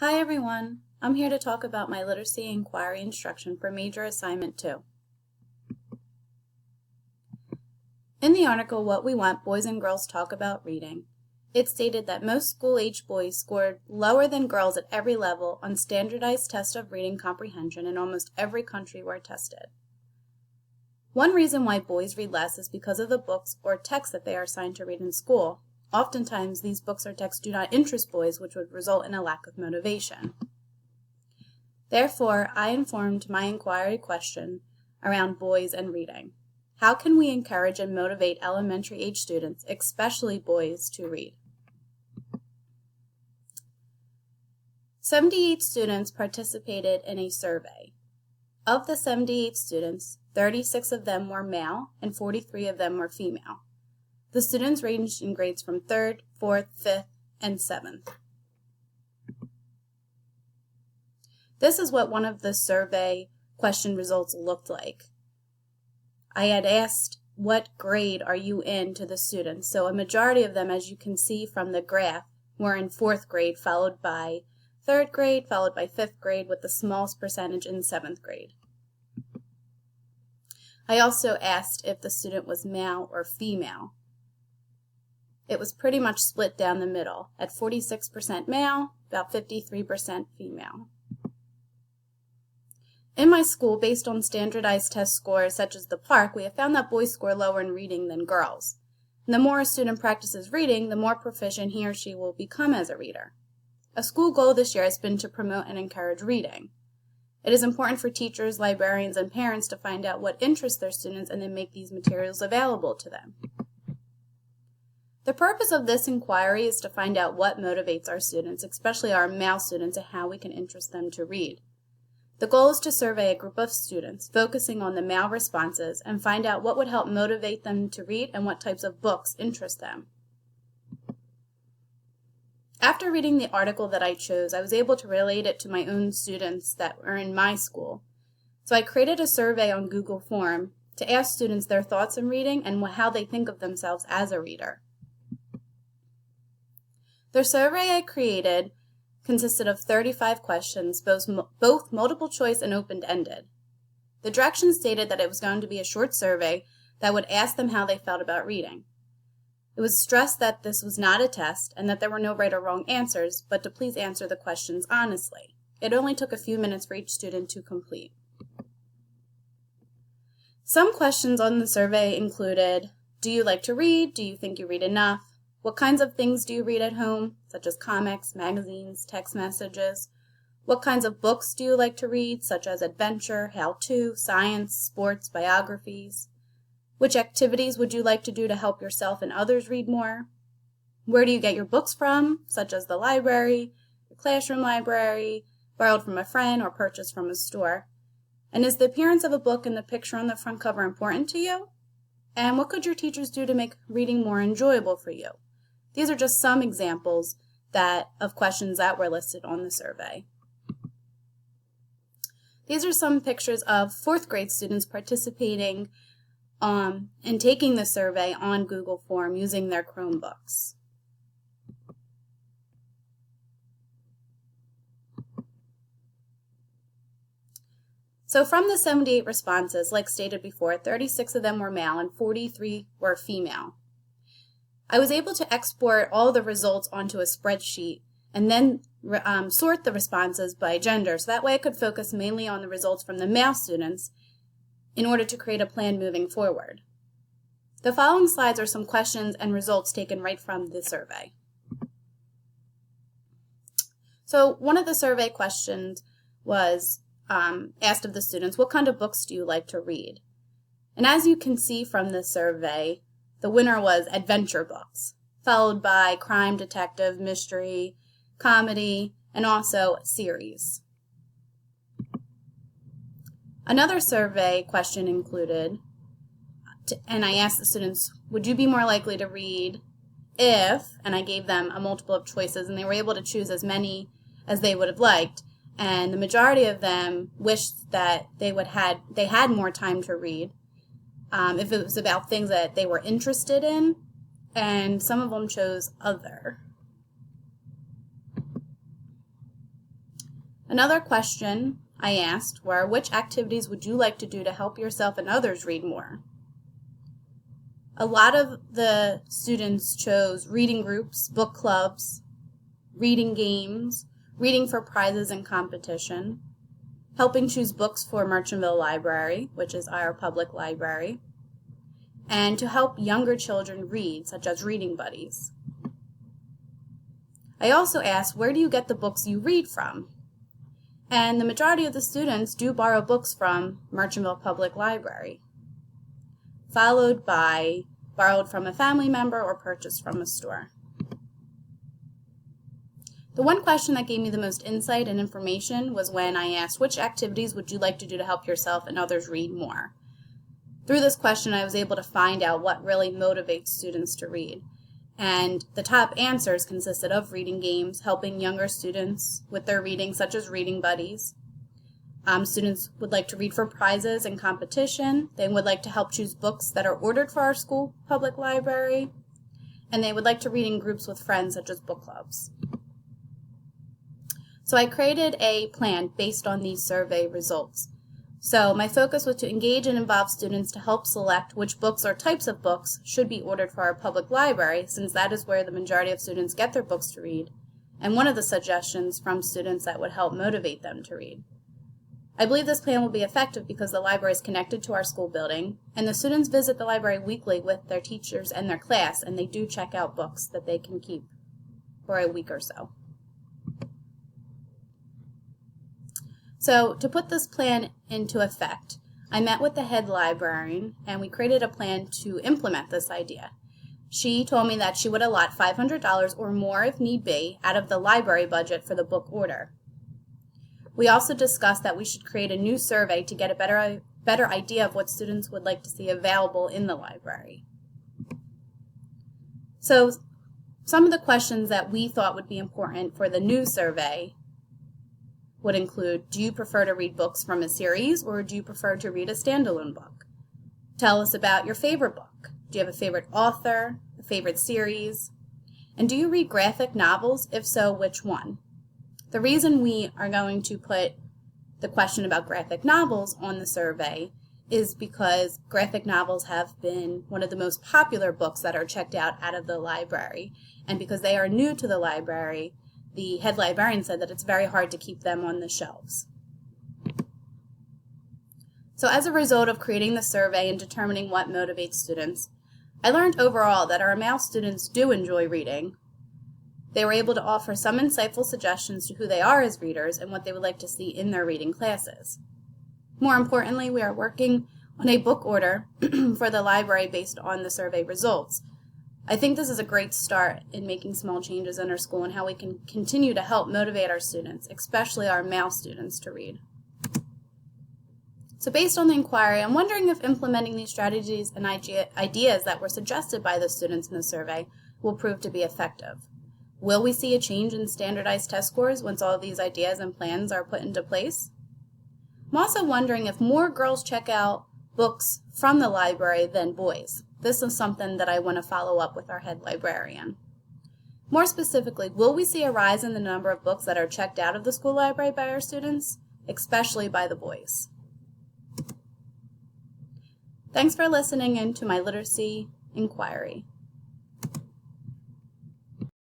Hi everyone, I'm here to talk about my literacy inquiry instruction for major assignment 2. In the article What We Want Boys and Girls Talk About Reading, it stated that most school-age boys scored lower than girls at every level on standardized tests of reading comprehension in almost every country where tested. One reason why boys read less is because of the books or texts that they are assigned to read in school. Oftentimes, these books or texts do not interest boys, which would result in a lack of motivation. Therefore, I informed my inquiry question around boys and reading. How can we encourage and motivate elementary age students, especially boys, to read? 78 students participated in a survey. Of the 78 students, 36 of them were male and 43 of them were female. The students ranged in grades from 3rd, 4th, 5th, and 7th. This is what one of the survey question results looked like. I had asked, what grade are you in to the students? So a majority of them, as you can see from the graph, were in 4th grade, followed by 3rd grade, followed by 5th grade, with the smallest percentage in 7th grade. I also asked if the student was male or female. It was pretty much split down the middle, at 46% male, about 53% female. In my school, based on standardized test scores such as the PARCC, we have found that boys score lower in reading than girls. And the more a student practices reading, the more proficient he or she will become as a reader. A school goal this year has been to promote and encourage reading. It is important for teachers, librarians, and parents to find out what interests their students and then make these materials available to them. The purpose of this inquiry is to find out what motivates our students, especially our male students, and how we can interest them to read. The goal is to survey a group of students, focusing on the male responses, and find out what would help motivate them to read and what types of books interest them. After reading the article that I chose, I was able to relate it to my own students that were in my school. So I created a survey on Google Form to ask students their thoughts on reading and how they think of themselves as a reader. The survey I created consisted of 35 questions, both multiple choice and open-ended. The directions stated that it was going to be a short survey that would ask them how they felt about reading. It was stressed that this was not a test and that there were no right or wrong answers, but to please answer the questions honestly. It only took a few minutes for each student to complete. Some questions on the survey included, do you like to read? Do you think you read enough? What kinds of things do you read at home, such as comics, magazines, text messages? What kinds of books do you like to read, such as adventure, how-to, science, sports, biographies? Which activities would you like to do to help yourself and others read more? Where do you get your books from, such as the library, the classroom library, borrowed from a friend, or purchased from a store? And is the appearance of a book and the picture on the front cover important to you? And what could your teachers do to make reading more enjoyable for you? These are just some examples of questions that were listed on the survey. These are some pictures of 4th grade students participating and taking the survey on Google Form using their Chromebooks. So from the 78 responses, like stated before, 36 of them were male and 43 were female. I was able to export all the results onto a spreadsheet and then sort the responses by gender, so that way I could focus mainly on the results from the male students in order to create a plan moving forward. The following slides are some questions and results taken right from the survey. So one of the survey questions was asked of the students, what kind of books do you like to read? And as you can see from the survey, the winner was adventure books, followed by crime, detective, mystery, comedy, and also series. Another survey question included, and I asked the students, would you be more likely to read if, and I gave them a multiple of choices, and they were able to choose as many as they would have liked, and the majority of them wished that they had more time to read, if it was about things that they were interested in, and some of them chose other. Another question I asked were, which activities would you like to do to help yourself and others read more? A lot of the students chose reading groups, book clubs, reading games, reading for prizes and competition, helping choose books for Merchantville Library, which is our public library, and to help younger children read, such as reading buddies. I also asked, where do you get the books you read from? And the majority of the students do borrow books from Merchantville Public Library, followed by borrowed from a family member or purchased from a store. The one question that gave me the most insight and information was when I asked, which activities would you like to do to help yourself and others read more? Through this question, I was able to find out what really motivates students to read. And the top answers consisted of reading games, helping younger students with their reading, such as reading buddies. Students would like to read for prizes and competition. They would like to help choose books that are ordered for our school public library. And they would like to read in groups with friends, such as book clubs. So I created a plan based on these survey results. So my focus was to engage and involve students to help select which books or types of books should be ordered for our public library, since that is where the majority of students get their books to read, and one of the suggestions from students that would help motivate them to read. I believe this plan will be effective because the library is connected to our school building, and the students visit the library weekly with their teachers and their class, and they do check out books that they can keep for a week or so. So to put this plan into effect, I met with the head librarian and we created a plan to implement this idea. She told me that she would allot $500 or more if need be out of the library budget for the book order. We also discussed that we should create a new survey to get a better idea of what students would like to see available in the library. So some of the questions that we thought would be important for the new survey would include, do you prefer to read books from a series or do you prefer to read a standalone book? Tell us about your favorite book. Do you have a favorite author, a favorite series? And do you read graphic novels? If so, which one? The reason we are going to put the question about graphic novels on the survey is because graphic novels have been one of the most popular books that are checked out of the library. And because they are new to the library, the head librarian said that it's very hard to keep them on the shelves. So as a result of creating the survey and determining what motivates students, I learned overall that our male students do enjoy reading. They were able to offer some insightful suggestions to who they are as readers and what they would like to see in their reading classes. More importantly, we are working on a book order for the library based on the survey results. I think this is a great start in making small changes in our school and how we can continue to help motivate our students, especially our male students, to read. So based on the inquiry, I'm wondering if implementing these strategies and ideas that were suggested by the students in the survey will prove to be effective. Will we see a change in standardized test scores once all of these ideas and plans are put into place? I'm also wondering if more girls check out books from the library than boys. This is something that I want to follow up with our head librarian. More specifically, will we see a rise in the number of books that are checked out of the school library by our students, especially by the boys? Thanks for listening in to my literacy inquiry.